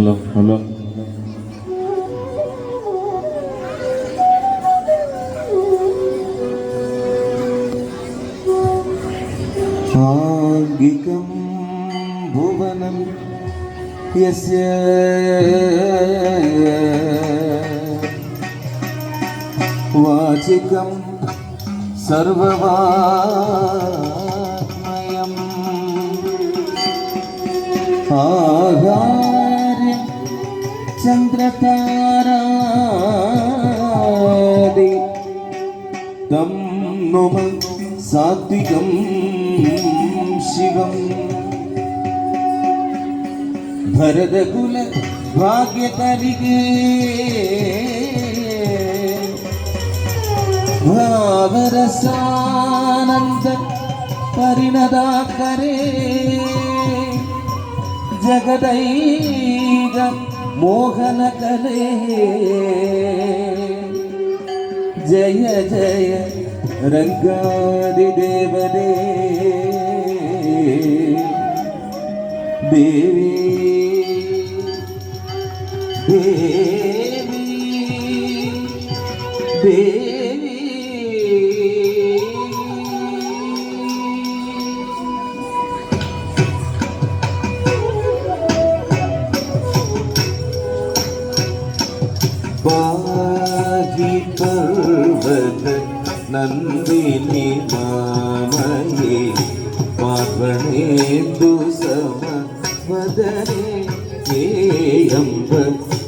hello hello ആംഗികം ഭുവനം യസ്യ വാചികം സർവവാങ്മയം ആഹാര്യം ചന്ദ്രതാരാദി തം നുമ സാത്വികം ശിവം ഭരതകുല ഭാഗ്യതരികേ ഭാവരസാനന്ദ പരിണതാകരേ ജഗദൈക മോഹനകലേ ജയ ജയ രംഗാദിദേവതേ ദേവി ദേവി ദേവി പാഹി പർവത നന്ദിനി മാമയേ പാർവണേന്ദു സമവദനേ ഏയംബ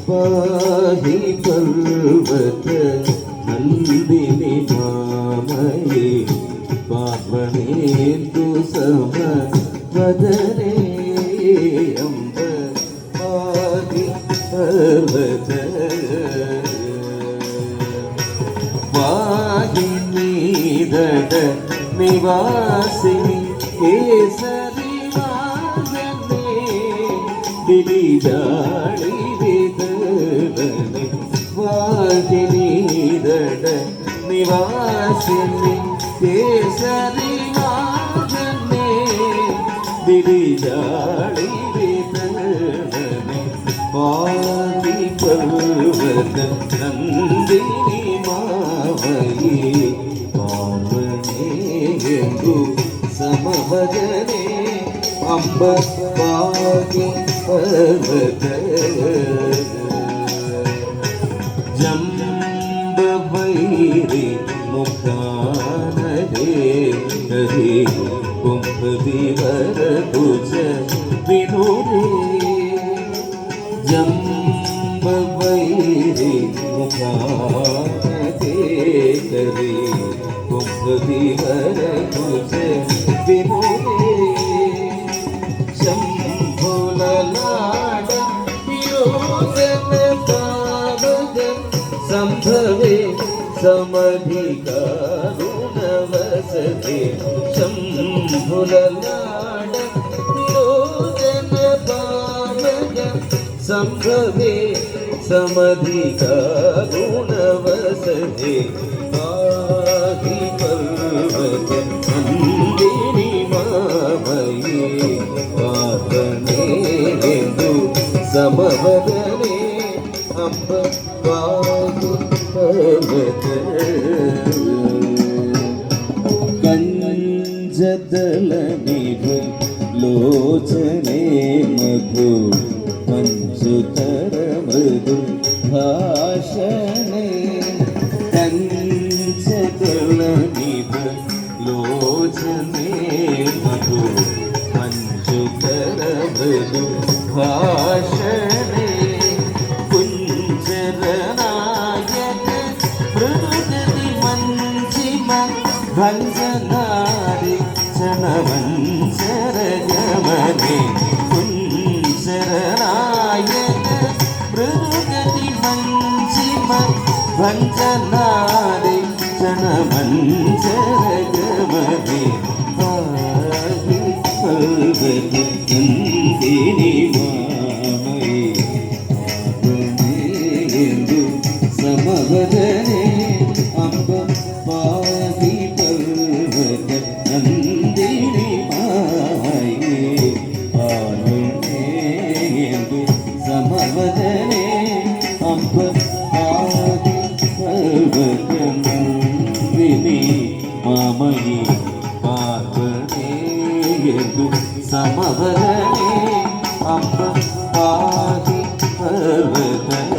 പാഹി പർവത നന്ദിനി മാമയേ പാർവണേന്ദു സമവദനേ ഏയംബ പാഹി പർവത വാഹിനീദട നിവാസിനി കേസരി വാഗനേ ദിലിജാളി വിദവനേ വാഹിനീദട നിവാസിനി കേസരി വാഗനേ ദിലിജാളി വിദവനേ പാതി പർവത നന്ദിനി മാവയേ പാർവണേന്ദു സമവദനേ അംബ പാതി പർവത ജംബവൈരി മുഖാനരേ ഹരേ കുംഭവിവര തുജ വിനുരേ ജംബവൈരി മുഖാനരേ ഹരേ കുംഭവിവര തുജ വിനുരേ ശംഭുലലാട വിലോചന പാവക സംഭവേ സമധികാരുണവസതേ ശംഭുലലാട വിലോചന പാവക സംഭവേ സമധികാരുണവസതേ പാഹി പർവത നന്ദിനി മാമയേ പാർവണേന്ദു സമവദനേ അംബ പാഹി പർവത കഞ്ചദളനിഭ ലോചനേ മധു മഞ്ജുതര മൃദു ഭാഷണേ കഞ്ചദളനിഭ ലോചനേ മധു മഞ്ജുതര മൃദു ഭാഷണേ കുഞ്ചരനായക മൃദുഗതി മഞ്ജിമ ഭഞ്ജനാരി ചണമഞ്ജരഗമനേ കുഞ്ചരനായക മൃദുഗതി മഞ്ജിമ ഭഞ്ജനാരി ചണമഞ്ജരഗമനേ പാഹി പർവത നന്ദിനി മാമയേ പാർവണേന്ദു സമവദനേ അംബ പാഹി പർവത നന്ദിനി മാമയേ പാർവണേന്ദു സമവദനേ സിന്ധു സമവദനേ അംബ പാഹി പർവതനേ